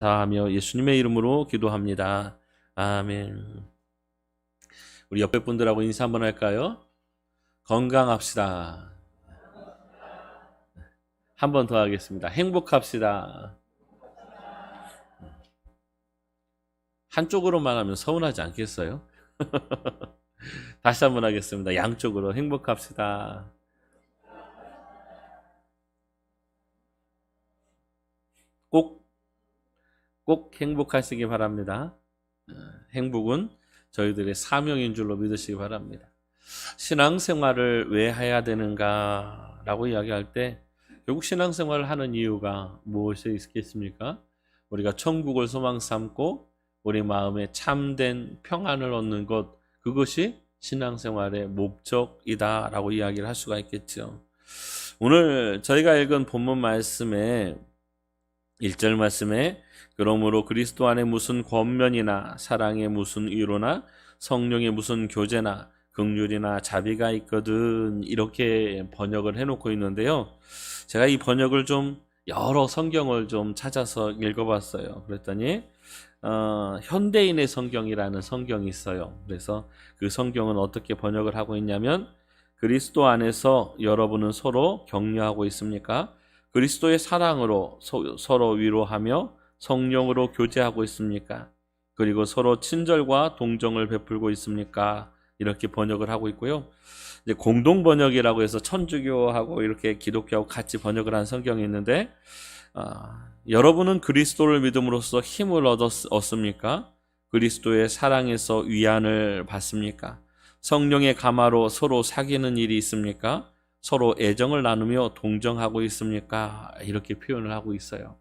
하며 예수님의 이름으로 기도합니다. 아멘. 우리 옆에 분들하고 인사 한번 할까요? 건강합시다. 한 번 더 하겠습니다. 행복합시다. 한쪽으로만 하면 서운하지 않겠어요? 다시 한번 하겠습니다. 양쪽으로 행복합시다. 꼭, 꼭 행복하시기 바랍니다. 행복은 저희들의 사명인 줄로 믿으시기 바랍니다. 신앙생활을 왜 해야 되는가 라고 이야기할 때 결국 신앙생활을 하는 이유가 무엇이 있겠습니까? 우리가 천국을 소망 삼고 우리 마음에 참된 평안을 얻는 것, 그것이 신앙생활의 목적이다 라고 이야기를 할 수가 있겠죠. 오늘 저희가 읽은 본문 말씀에 1절 말씀에 그러므로 그리스도 안에 무슨 권면이나 사랑의 무슨 위로나 성령의 무슨 교제나 긍휼이나 자비가 있거든, 이렇게 번역을 해놓고 있는데요. 제가 이 번역을 좀 여러 성경을 좀 찾아서 읽어봤어요. 그랬더니 현대인의 성경이라는 성경이 있어요. 그래서 그 성경은 어떻게 번역을 하고 있냐면, 그리스도 안에서 여러분은 서로 격려하고 있습니까? 그리스도의 사랑으로 서로 위로하며 성령으로 교제하고 있습니까? 그리고 서로 친절과 동정을 베풀고 있습니까? 이렇게 번역을 하고 있고요. 이제 공동 번역이라고 해서 천주교하고 이렇게 기독교하고 같이 번역을 한 성경이 있는데, 여러분은 그리스도를 믿음으로써 힘을 얻습니까? 그리스도의 사랑에서 위안을 받습니까? 성령의 감화로 서로 사귀는 일이 있습니까? 서로 애정을 나누며 동정하고 있습니까? 이렇게 표현을 하고 있어요.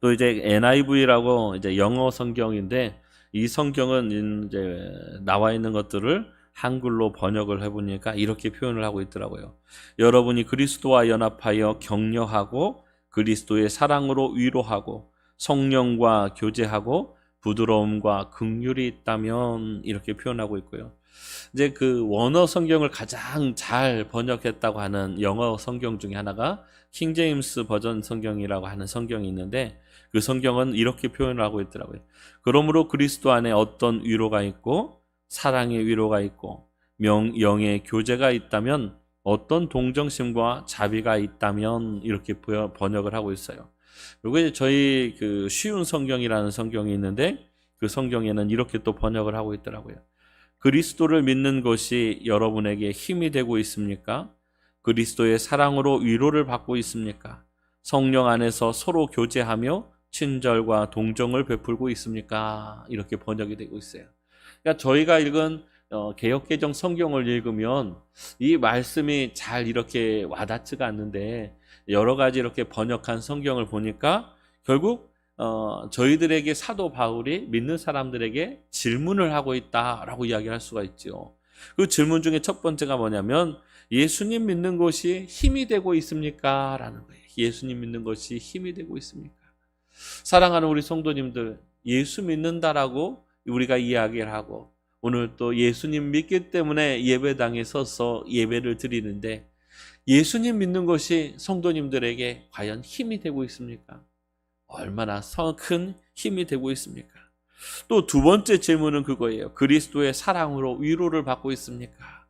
또 이제 NIV라고 이제 영어 성경인데, 이 성경은 이제 나와 있는 것들을 한글로 번역을 해보니까 이렇게 표현을 하고 있더라고요. 여러분이 그리스도와 연합하여 격려하고 그리스도의 사랑으로 위로하고 성령과 교제하고 부드러움과 긍휼이 있다면, 이렇게 표현하고 있고요. 이제 그 원어 성경을 가장 잘 번역했다고 하는 영어 성경 중에 하나가 킹제임스 버전 성경이라고 하는 성경이 있는데, 그 성경은 이렇게 표현을 하고 있더라고요. 그러므로 그리스도 안에 어떤 위로가 있고 사랑의 위로가 있고 영의 교제가 있다면, 어떤 동정심과 자비가 있다면, 이렇게 번역을 하고 있어요. 그리고 이제 저희 그 쉬운 성경이라는 성경이 있는데, 그 성경에는 이렇게 또 번역을 하고 있더라고요. 그리스도를 믿는 것이 여러분에게 힘이 되고 있습니까? 그리스도의 사랑으로 위로를 받고 있습니까? 성령 안에서 서로 교제하며 친절과 동정을 베풀고 있습니까? 이렇게 번역이 되고 있어요. 그러니까 저희가 읽은 개역개정 성경을 읽으면 이 말씀이 잘 이렇게 와닿지가 않는데, 여러 가지 이렇게 번역한 성경을 보니까 결국 저희들에게 사도 바울이 믿는 사람들에게 질문을 하고 있다라고 이야기할 수가 있죠. 그 질문 중에 첫 번째가 뭐냐면, 예수님 믿는 것이 힘이 되고 있습니까? 라는 거예요. 예수님 믿는 것이 힘이 되고 있습니까? 사랑하는 우리 성도님들, 예수 믿는다라고 우리가 이야기를 하고 오늘 또 예수님 믿기 때문에 예배당에 서서 예배를 드리는데, 예수님 믿는 것이 성도님들에게 과연 힘이 되고 있습니까? 얼마나 큰 힘이 되고 있습니까? 또 두 번째 질문은 그거예요. 그리스도의 사랑으로 위로를 받고 있습니까?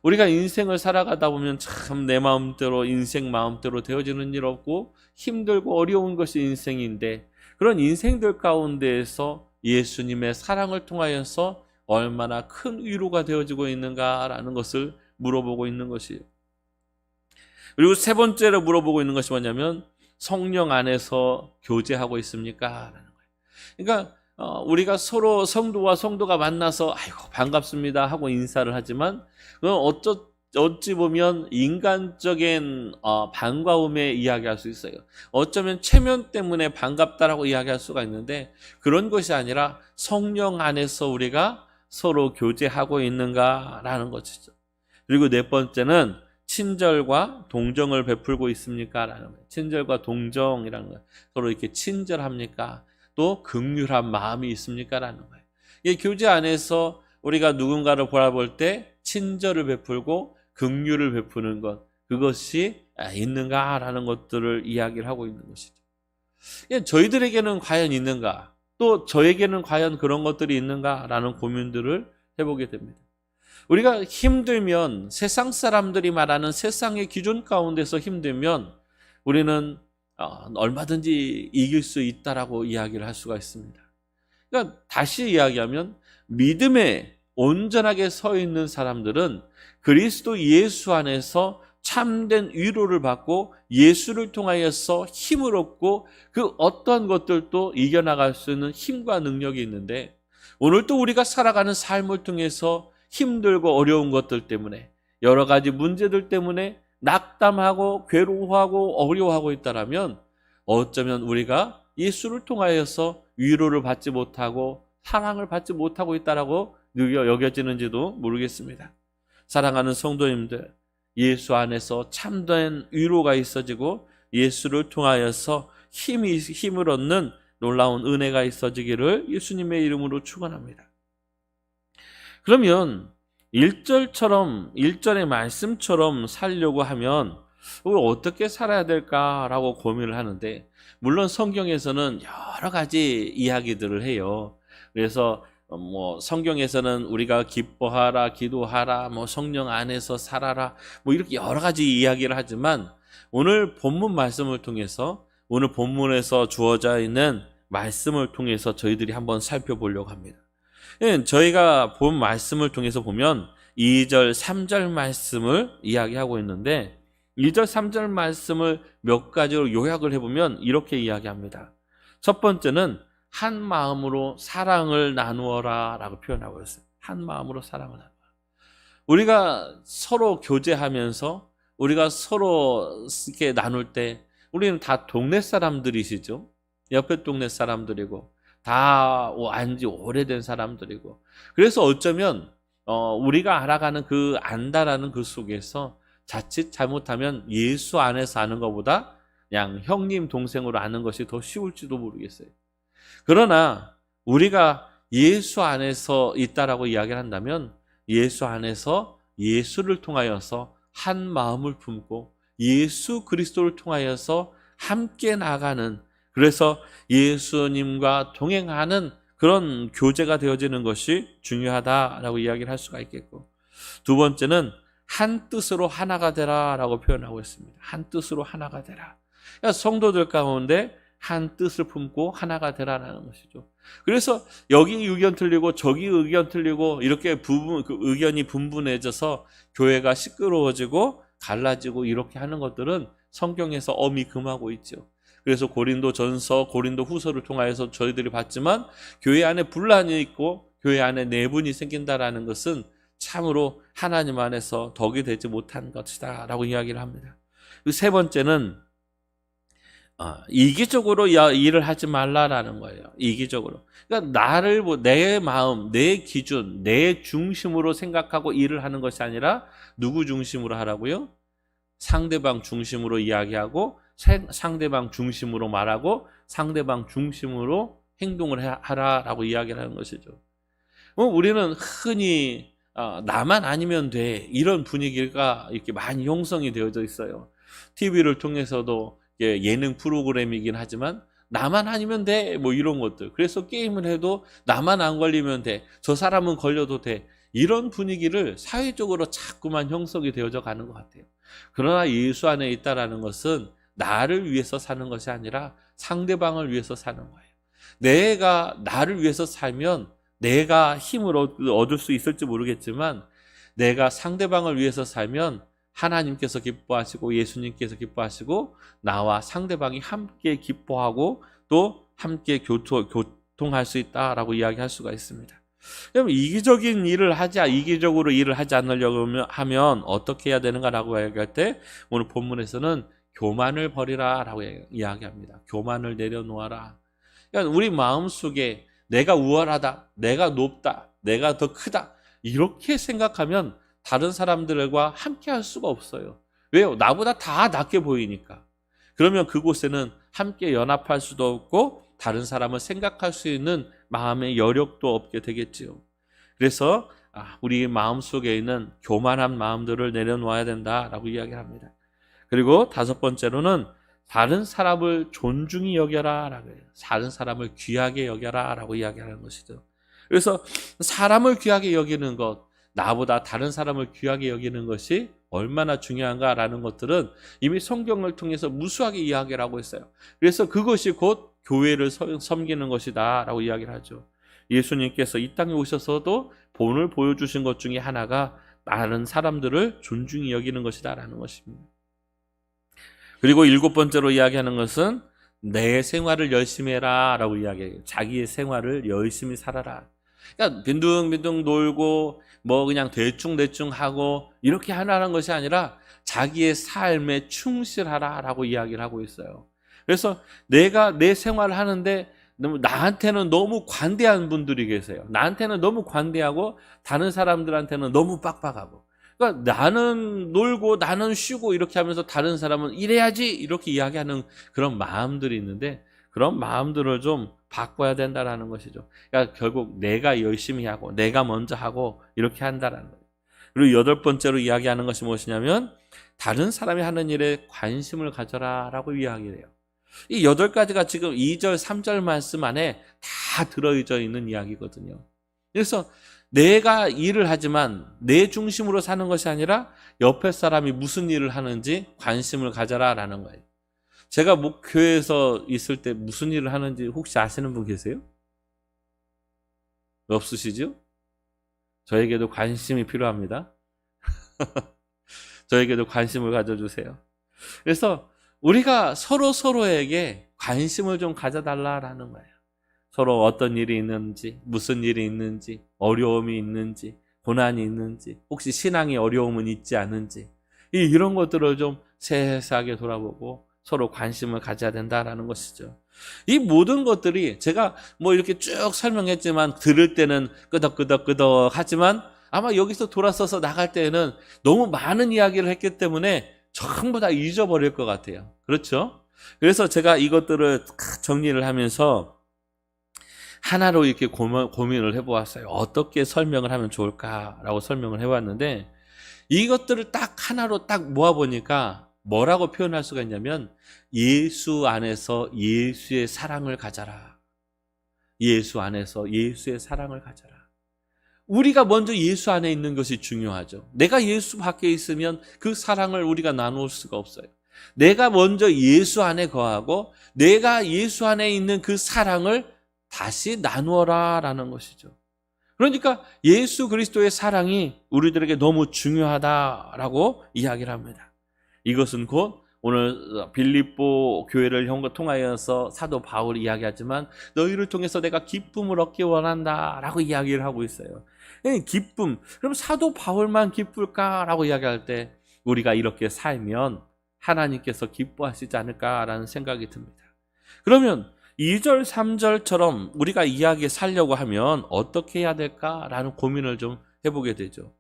우리가 인생을 살아가다 보면 참 내 마음대로, 인생 마음대로 되어지는 일 없고 힘들고 어려운 것이 인생인데, 그런 인생들 가운데에서 예수님의 사랑을 통하여서 얼마나 큰 위로가 되어지고 있는가라는 것을 물어보고 있는 것이에요. 그리고 세 번째로 물어보고 있는 것이 뭐냐면, 성령 안에서 교제하고 있습니까? 라는 거예요. 그러니까 우리가 서로 성도와 성도가 만나서 아이고 반갑습니다 하고 인사를 하지만, 그건 어찌 보면 인간적인 반가움에 이야기할 수 있어요. 어쩌면 체면 때문에 반갑다라고 이야기할 수가 있는데, 그런 것이 아니라 성령 안에서 우리가 서로 교제하고 있는가라는 것이죠. 그리고 네 번째는 친절과 동정을 베풀고 있습니까? 라는 거예요. 친절과 동정이라는 거예요. 서로 이렇게 친절합니까? 또 긍휼한 마음이 있습니까? 라는 거예요. 이 교제 안에서 우리가 누군가를 바라볼 때 친절을 베풀고 긍휼을 베푸는 것, 그것이 있는가라는 것들을 이야기를 하고 있는 것이죠. 저희들에게는 과연 있는가? 또 저에게는 과연 그런 것들이 있는가라는 고민들을 해보게 됩니다. 우리가 힘들면 세상 사람들이 말하는 세상의 기준 가운데서 힘들면 우리는 얼마든지 이길 수 있다라고 이야기를 할 수가 있습니다. 그러니까 다시 이야기하면 믿음에 온전하게 서 있는 사람들은 그리스도 예수 안에서 참된 위로를 받고 예수를 통하여서 힘을 얻고 그 어떤 것들도 이겨나갈 수 있는 힘과 능력이 있는데, 오늘 또 우리가 살아가는 삶을 통해서 힘들고 어려운 것들 때문에, 여러 가지 문제들 때문에 낙담하고 괴로워하고 어려워하고 있다라면 어쩌면 우리가 예수를 통하여서 위로를 받지 못하고 사랑을 받지 못하고 있다라고 여겨지는지도 모르겠습니다. 사랑하는 성도님들, 예수 안에서 참된 위로가 있어지고 예수를 통하여서 힘을 얻는 놀라운 은혜가 있어지기를 예수님의 이름으로 축원합니다. 그러면 1절의 말씀처럼 살려고 하면 우리 어떻게 살아야 될까라고 고민을 하는데, 물론 성경에서는 여러 가지 이야기들을 해요. 그래서 성경에서는 우리가 기뻐하라, 기도하라, 성령 안에서 살아라, 이렇게 여러 가지 이야기를 하지만, 오늘 본문 말씀을 통해서, 오늘 본문에서 주어져 있는 말씀을 통해서 저희들이 한번 살펴보려고 합니다. 저희가 본 말씀을 통해서 보면 2절, 3절 말씀을 이야기하고 있는데, 2절, 3절 말씀을 몇 가지로 요약을 해보면 이렇게 이야기합니다. 첫 번째는 한 마음으로 사랑을 나누어라 라고 표현하고 있어요. 한 마음으로 사랑을 나누어라. 우리가 서로 교제하면서, 우리가 서로 이렇게 나눌 때, 우리는 다 동네 사람들이시죠. 옆에 동네 사람들이고 다 안지 오래된 사람들이고, 그래서 어쩌면 우리가 알아가는 그 안다라는 그 속에서 자칫 잘못하면 예수 안에서 아는 것보다 그냥 형님 동생으로 아는 것이 더 쉬울지도 모르겠어요. 그러나 우리가 예수 안에서 있다라고 이야기를 한다면, 예수 안에서 예수를 통하여서 한 마음을 품고 예수 그리스도를 통하여서 함께 나가는, 그래서 예수님과 동행하는 그런 교제가 되어지는 것이 중요하다라고 이야기를 할 수가 있겠고, 두 번째는 한 뜻으로 하나가 되라라고 표현하고 있습니다. 한 뜻으로 하나가 되라. 그러니까 성도들 가운데 한 뜻을 품고 하나가 되라라는 것이죠. 그래서 여기 의견 틀리고 저기 의견 틀리고 이렇게 의견이 분분해져서 교회가 시끄러워지고 갈라지고 이렇게 하는 것들은 성경에서 엄히 금하고 있죠. 그래서 고린도전서, 고린도후서를 통하여서 저희들이 봤지만, 교회 안에 분란이 있고 교회 안에 내분이 생긴다라는 것은 참으로 하나님 안에서 덕이 되지 못한 것이다 라고 이야기를 합니다. 세 번째는 이기적으로 일을 하지 말라라는 거예요. 이기적으로. 그러니까 내 마음, 내 기준, 내 중심으로 생각하고 일을 하는 것이 아니라 누구 중심으로 하라고요? 상대방 중심으로 이야기하고 상대방 중심으로 말하고 상대방 중심으로 행동을 하라라고 이야기를 하는 것이죠. 우리는 흔히 나만 아니면 돼, 이런 분위기가 이렇게 많이 형성이 되어져 있어요. TV를 통해서도 예능 프로그램이긴 하지만 나만 아니면 돼, 이런 것들. 그래서 게임을 해도 나만 안 걸리면 돼, 저 사람은 걸려도 돼, 이런 분위기를 사회적으로 자꾸만 형성이 되어져 가는 것 같아요. 그러나 예수 안에 있다라는 것은 나를 위해서 사는 것이 아니라 상대방을 위해서 사는 거예요. 내가 나를 위해서 살면 내가 힘을 얻을 수 있을지 모르겠지만, 내가 상대방을 위해서 살면 하나님께서 기뻐하시고 예수님께서 기뻐하시고 나와 상대방이 함께 기뻐하고 또 함께 교통할 수 있다라고 이야기할 수가 있습니다. 그럼 이기적으로 일을 하지 않으려고 하면 어떻게 해야 되는가라고 이야기할 때, 오늘 본문에서는 교만을 버리라라고 이야기합니다. 교만을 내려놓아라. 그러니까 우리 마음속에 내가 우월하다, 내가 높다, 내가 더 크다, 이렇게 생각하면 다른 사람들과 함께 할 수가 없어요. 왜요? 나보다 다 낫게 보이니까. 그러면 그곳에는 함께 연합할 수도 없고 다른 사람을 생각할 수 있는 마음의 여력도 없게 되겠지요. 그래서 우리 마음속에 있는 교만한 마음들을 내려놓아야 된다라고 이야기를 합니다. 그리고 다섯 번째로는 다른 사람을 존중히 여겨라 라고 해요. 다른 사람을 귀하게 여겨라 라고 이야기하는 것이죠. 그래서 사람을 귀하게 여기는 것, 나보다 다른 사람을 귀하게 여기는 것이 얼마나 중요한가라는 것들은 이미 성경을 통해서 무수하게 이야기를 하고 있어요. 그래서 그것이 곧 교회를 섬기는 것이다 라고 이야기를 하죠. 예수님께서 이 땅에 오셔서도 본을 보여주신 것 중에 하나가 다른 사람들을 존중히 여기는 것이다 라는 것입니다. 그리고 7번째로 이야기하는 것은 내 생활을 열심히 해라 라고 이야기해요. 자기의 생활을 열심히 살아라. 그러니까 빈둥빈둥 놀고 뭐 그냥 대충대충 하고 이렇게 하라는 것이 아니라 자기의 삶에 충실하라 라고 이야기를 하고 있어요. 그래서 내가 내 생활을 하는데 나한테는 너무 관대한 분들이 계세요. 나한테는 너무 관대하고 다른 사람들한테는 너무 빡빡하고, 그러니까 나는 놀고 나는 쉬고 이렇게 하면서 다른 사람은 이래야지 이렇게 이야기하는 그런 마음들이 있는데, 그런 마음들을 좀 바꿔야 된다라는 것이죠. 그러니까 결국 내가 열심히 하고 내가 먼저 하고 이렇게 한다라는 거예요. 그리고 8번째로 이야기하는 것이 무엇이냐면 다른 사람이 하는 일에 관심을 가져라 라고 이야기를 해요. 이 8가지가 지금 2절 3절 말씀 안에 다 들어있어 있는 이야기거든요. 그래서 내가 일을 하지만 내 중심으로 사는 것이 아니라 옆에 사람이 무슨 일을 하는지 관심을 가져라 라는 거예요. 제가 목교회에서 있을 때 무슨 일을 하는지 혹시 아시는 분 계세요? 없으시죠? 저에게도 관심이 필요합니다. 저에게도 관심을 가져주세요. 그래서 우리가 서로에게 관심을 좀 가져달라라는 거예요. 서로 어떤 일이 있는지, 무슨 일이 있는지, 어려움이 있는지, 고난이 있는지, 혹시 신앙의 어려움은 있지 않은지, 이런 것들을 좀 세세하게 돌아보고 서로 관심을 가져야 된다라는 것이죠. 이 모든 것들이 제가 뭐 이렇게 쭉 설명했지만 들을 때는 끄덕끄덕 하지만 아마 여기서 돌아서서 나갈 때는 너무 많은 이야기를 했기 때문에 전부 다 잊어버릴 것 같아요. 그렇죠? 그래서 제가 이것들을 정리를 하면서 하나로 이렇게 고민을 해보았어요. 어떻게 설명을 하면 좋을까라고 설명을 해봤는데, 이것들을 딱 하나로 딱 모아보니까 뭐라고 표현할 수가 있냐면 예수 안에서 예수의 사랑을 가져라. 예수 안에서 예수의 사랑을 가져라. 우리가 먼저 예수 안에 있는 것이 중요하죠. 내가 예수 밖에 있으면 그 사랑을 우리가 나눌 수가 없어요. 내가 먼저 예수 안에 거하고 내가 예수 안에 있는 그 사랑을 다시 나누어라 라는 것이죠. 그러니까 예수 그리스도의 사랑이 우리들에게 너무 중요하다라고 이야기를 합니다. 이것은 곧 오늘 빌립보 교회를 통하여서 사도 바울이 이야기하지만 너희를 통해서 내가 기쁨을 얻기 원한다라고 이야기를 하고 있어요. 기쁨, 그럼 사도 바울만 기쁠까라고 이야기할 때 우리가 이렇게 살면 하나님께서 기뻐하시지 않을까라는 생각이 듭니다. 그러면 2절 3절처럼 우리가 이야기에 살려고 하면 어떻게 해야 될까라는 고민을 좀 해보게 되죠.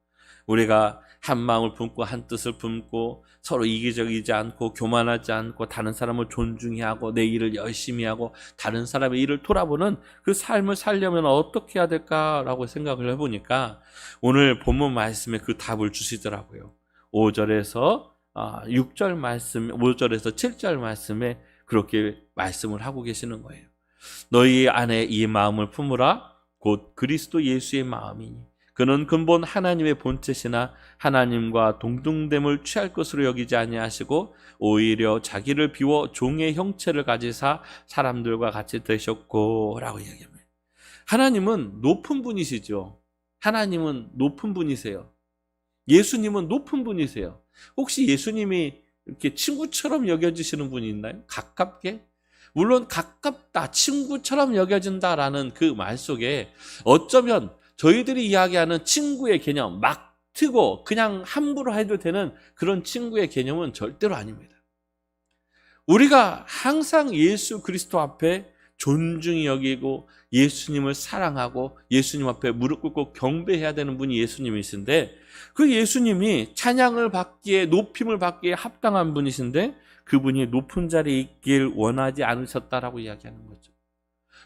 우리가 한 마음을 품고 한 뜻을 품고 서로 이기적이지 않고 교만하지 않고 다른 사람을 존중히 하고 내 일을 열심히 하고 다른 사람의 일을 돌아보는 그 삶을 살려면 어떻게 해야 될까라고 생각을 해보니까 오늘 본문 말씀에 그 답을 주시더라고요. 5절에서 6절 말씀, 5절에서 7절 말씀에 그렇게 말씀을 하고 계시는 거예요. 너희 안에 이 마음을 품으라. 곧 그리스도 예수의 마음이니 그는 근본 하나님의 본체시나 하나님과 동등됨을 취할 것으로 여기지 아니하시고 오히려 자기를 비워 종의 형체를 가지사 사람들과 같이 되셨고 라고 이야기합니다. 하나님은 높은 분이시죠. 하나님은 높은 분이세요. 예수님은 높은 분이세요. 혹시 예수님이 이렇게 친구처럼 여겨지시는 분이 있나요? 가깝게? 물론 가깝다, 친구처럼 여겨진다라는 그 말 속에 어쩌면 저희들이 이야기하는 친구의 개념, 막 트고 그냥 함부로 해도 되는 그런 친구의 개념은 절대로 아닙니다. 우리가 항상 예수 그리스도 앞에 존중히 여기고 예수님을 사랑하고 예수님 앞에 무릎 꿇고 경배해야 되는 분이 예수님이신데, 그 예수님이 찬양을 받기에 높임을 받기에 합당한 분이신데 그분이 높은 자리에 있길 원하지 않으셨다라고 이야기하는 거죠.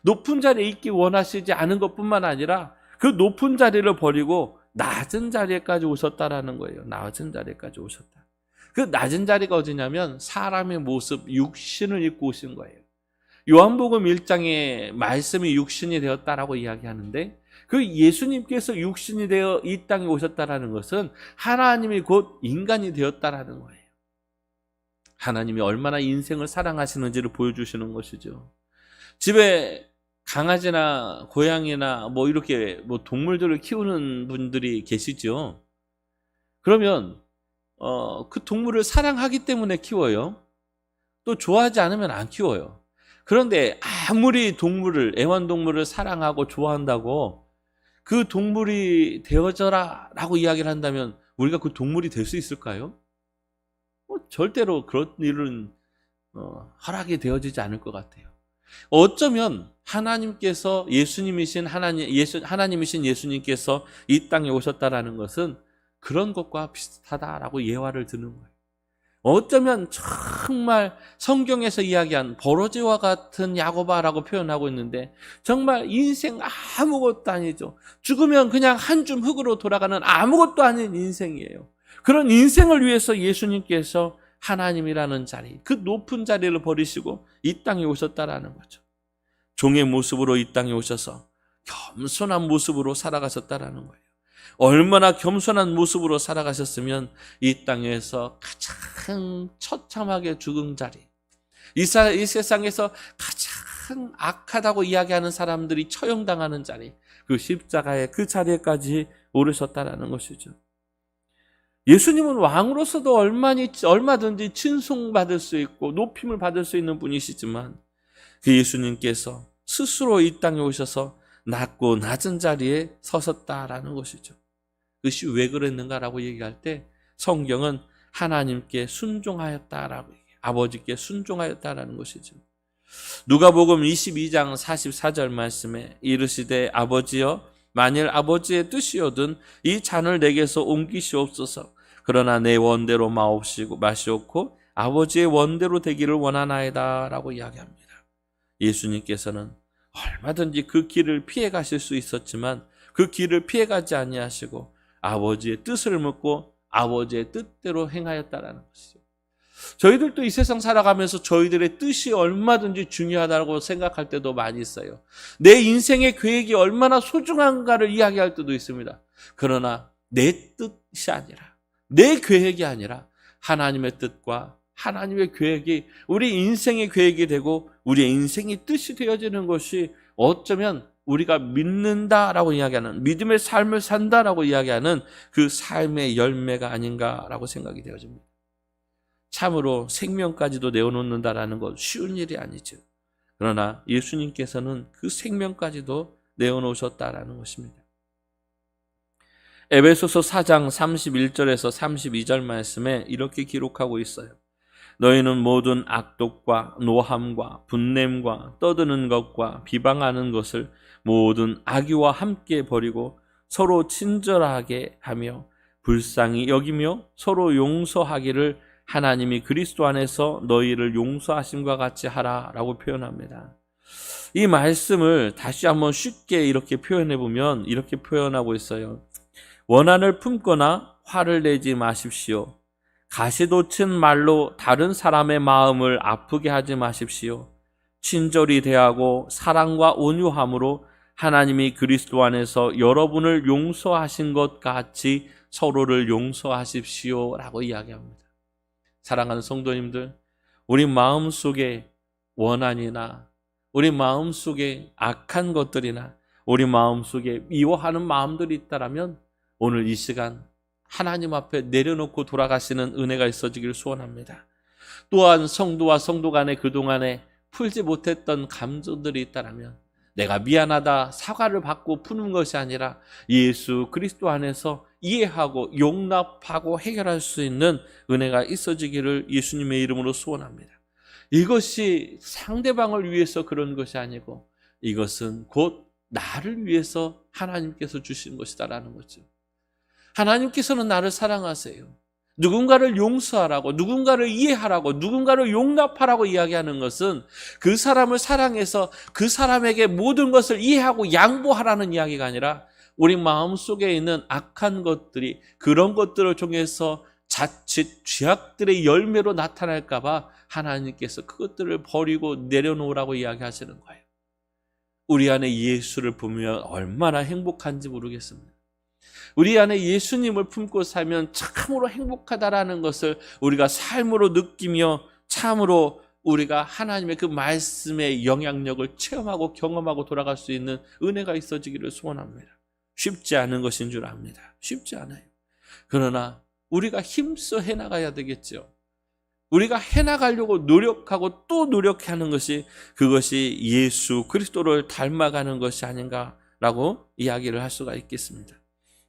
높은 자리에 있기 원하시지 않은 것뿐만 아니라 그 높은 자리를 버리고 낮은 자리에까지 오셨다라는 거예요. 낮은 자리에까지 오셨다. 그 낮은 자리가 어디냐면 사람의 모습, 육신을 입고 오신 거예요. 요한복음 1장에 말씀이 육신이 되었다라고 이야기하는데 그 예수님께서 육신이 되어 이 땅에 오셨다라는 것은 하나님이 곧 인간이 되었다라는 거예요. 하나님이 얼마나 인생을 사랑하시는지를 보여주시는 것이죠. 집에 강아지나 고양이나 이렇게 동물들을 키우는 분들이 계시죠. 그러면 그 동물을 사랑하기 때문에 키워요. 또 좋아하지 않으면 안 키워요. 그런데 아무리 애완동물을 사랑하고 좋아한다고 그 동물이 되어져라 라고 이야기를 한다면 우리가 그 동물이 될 수 있을까요? 절대로 그런 일은 허락이 되어지지 않을 것 같아요. 어쩌면 하나님께서 하나님이신 예수님께서 이 땅에 오셨다라는 것은 그런 것과 비슷하다라고 예화를 드는 거예요. 어쩌면 정말 성경에서 이야기한 버러지와 같은 야고바라고 표현하고 있는데 정말 인생 아무것도 아니죠. 죽으면 그냥 한 줌 흙으로 돌아가는 아무것도 아닌 인생이에요. 그런 인생을 위해서 예수님께서 하나님이라는 자리, 그 높은 자리를 버리시고 이 땅에 오셨다라는 거죠. 종의 모습으로 이 땅에 오셔서 겸손한 모습으로 살아가셨다라는 거예요. 얼마나 겸손한 모습으로 살아가셨으면 이 땅에서 가장 처참하게 죽은 자리, 이 세상에서 가장 악하다고 이야기하는 사람들이 처형당하는 자리, 그 십자가의 그 자리에까지 오르셨다라는 것이죠. 예수님은 왕으로서도 얼마든지 칭송받을 수 있고 높임을 받을 수 있는 분이시지만 그 예수님께서 스스로 이 땅에 오셔서 낮고 낮은 자리에 서셨다라는 것이죠. 그것이 왜 그랬는가라고 얘기할 때 성경은 하나님께 순종하였다라고 얘기해요. 아버지께 순종하였다라는 것이죠. 누가복음 22장 44절 말씀에 이르시되 아버지여 만일 아버지의 뜻이오든 이 잔을 내게서 옮기시옵소서. 그러나 내 원대로 마시옵고 아버지의 원대로 되기를 원하나이다 라고 이야기합니다. 예수님께서는 얼마든지 그 길을 피해 가실 수 있었지만 그 길을 피해 가지 아니하시고 아버지의 뜻을 묻고 아버지의 뜻대로 행하였다라는 것이죠. 저희들도 이 세상 살아가면서 저희들의 뜻이 얼마든지 중요하다고 생각할 때도 많이 있어요. 내 인생의 계획이 얼마나 소중한가를 이야기할 때도 있습니다. 그러나 내 뜻이 아니라, 내 계획이 아니라 하나님의 뜻과 하나님의 계획이 우리 인생의 계획이 되고 우리의 인생이 뜻이 되어지는 것이 어쩌면 우리가 믿는다라고 이야기하는, 믿음의 삶을 산다라고 이야기하는 그 삶의 열매가 아닌가라고 생각이 되어집니다. 참으로 생명까지도 내어놓는다라는 것 쉬운 일이 아니죠. 그러나 예수님께서는 그 생명까지도 내어놓으셨다라는 것입니다. 에베소서 4장 31절에서 32절 말씀에 이렇게 기록하고 있어요. 너희는 모든 악독과 노함과 분냄과 떠드는 것과 비방하는 것을 모든 악의와 함께 버리고 서로 친절하게 하며 불쌍히 여기며 서로 용서하기를 하나님이 그리스도 안에서 너희를 용서하심과 같이 하라라고 표현합니다. 이 말씀을 다시 한번 쉽게 이렇게 표현해 보면 이렇게 표현하고 있어요. 원한을 품거나 화를 내지 마십시오. 가시돋친 말로 다른 사람의 마음을 아프게 하지 마십시오. 친절히 대하고 사랑과 온유함으로 하나님이 그리스도 안에서 여러분을 용서하신 것 같이 서로를 용서하십시오 라고 이야기합니다. 사랑하는 성도님들, 우리 마음속에 원한이나 우리 마음속에 악한 것들이나 우리 마음속에 미워하는 마음들이 있다면 오늘 이 시간 하나님 앞에 내려놓고 돌아가시는 은혜가 있어지길 소원합니다. 또한 성도와 성도 간에 그동안에 풀지 못했던 감정들이 있다면 내가 미안하다 사과를 받고 푸는 것이 아니라 예수 그리스도 안에서 이해하고 용납하고 해결할 수 있는 은혜가 있어지기를 예수님의 이름으로 소원합니다. 이것이 상대방을 위해서 그런 것이 아니고 이것은 곧 나를 위해서 하나님께서 주신 것이다라는 거죠. 하나님께서는 나를 사랑하세요. 누군가를 용서하라고, 누군가를 이해하라고, 누군가를 용납하라고 이야기하는 것은 그 사람을 사랑해서 그 사람에게 모든 것을 이해하고 양보하라는 이야기가 아니라 우리 마음속에 있는 악한 것들이 그런 것들을 통해서 자칫 죄악들의 열매로 나타날까 봐 하나님께서 그것들을 버리고 내려놓으라고 이야기하시는 거예요. 우리 안에 예수를 품으면 얼마나 행복한지 모르겠습니다. 우리 안에 예수님을 품고 살면 참으로 행복하다라는 것을 우리가 삶으로 느끼며 참으로 우리가 하나님의 그 말씀의 영향력을 체험하고 경험하고 돌아갈 수 있는 은혜가 있어지기를 소원합니다. 쉽지 않은 것인 줄 압니다. 쉽지 않아요. 그러나 우리가 힘써 해나가야 되겠죠. 우리가 해나가려고 노력하고 또 노력하는 것이 그것이 예수 그리스도를 닮아가는 것이 아닌가라고 이야기를 할 수가 있겠습니다.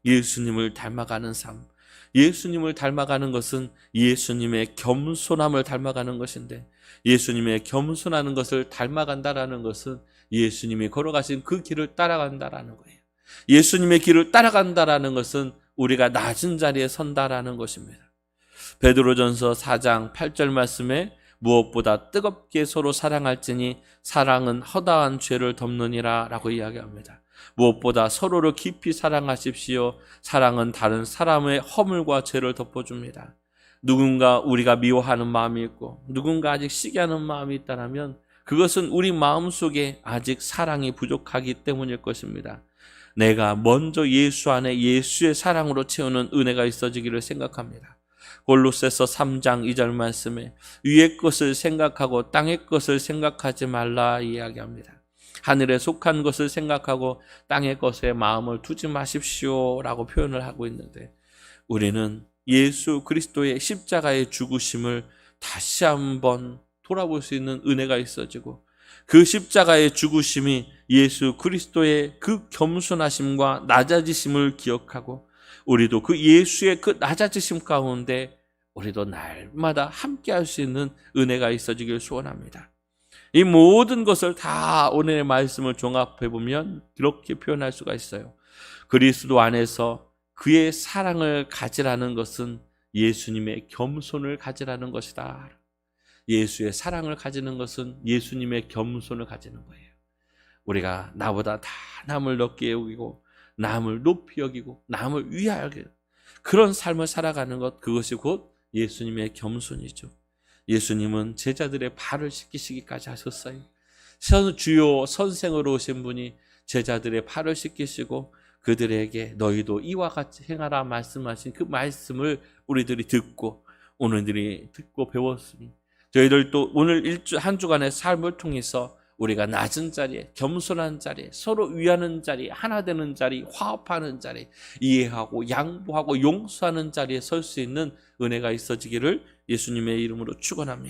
예수님을 닮아가는 삶, 예수님을 닮아가는 것은 예수님의 겸손함을 닮아가는 것인데, 예수님의 겸손하는 것을 닮아간다라는 것은 예수님이 걸어가신 그 길을 따라간다라는 거예요. 예수님의 길을 따라간다라는 것은 우리가 낮은 자리에 선다라는 것입니다. 베드로전서 4장 8절 말씀에 무엇보다 뜨겁게 서로 사랑할지니 사랑은 허다한 죄를 덮느니라 라고 이야기합니다. 무엇보다 서로를 깊이 사랑하십시오. 사랑은 다른 사람의 허물과 죄를 덮어줍니다. 누군가 우리가 미워하는 마음이 있고 누군가 아직 시기하는 마음이 있다면 그것은 우리 마음속에 아직 사랑이 부족하기 때문일 것입니다. 내가 먼저 예수 안에 예수의 사랑으로 채우는 은혜가 있어지기를 생각합니다. 골로새서 3장 2절 말씀에 위의 것을 생각하고 땅의 것을 생각하지 말라 이야기합니다. 하늘에 속한 것을 생각하고 땅의 것에 마음을 두지 마십시오 라고 표현을 하고 있는데, 우리는 예수 그리스도의 십자가의 죽으심을 다시 한번 돌아볼 수 있는 은혜가 있어지고, 그 십자가의 죽으심이 예수 그리스도의 그 겸손하심과 낮아지심을 기억하고 우리도 그 예수의 그 낮아지심 가운데 우리도 날마다 함께할 수 있는 은혜가 있어지길 소원합니다. 이 모든 것을 다 오늘의 말씀을 종합해보면 이렇게 표현할 수가 있어요. 그리스도 안에서 그의 사랑을 가지라는 것은 예수님의 겸손을 가지라는 것이다. 예수의 사랑을 가지는 것은 예수님의 겸손을 가지는 거예요. 우리가 나보다 다 남을 높게 여기고 남을 높이 여기고 남을 위하여 그런 삶을 살아가는 것, 그것이 곧 예수님의 겸손이죠. 예수님은 제자들의 발을 씻기시기까지 하셨어요. 주요 선생으로 오신 분이 제자들의 발을 씻기시고 그들에게 너희도 이와 같이 행하라 말씀하신 그 말씀을 우리들이 듣고 오늘들이 듣고 배웠으니 저희들도 오늘 한 주간의 삶을 통해서 우리가 낮은 자리에, 겸손한 자리에, 서로 위하는 자리에, 하나 되는 자리, 화합하는 자리, 이해하고 양보하고 용서하는 자리에 설 수 있는 은혜가 있어지기를 예수님의 이름으로 축원합니다.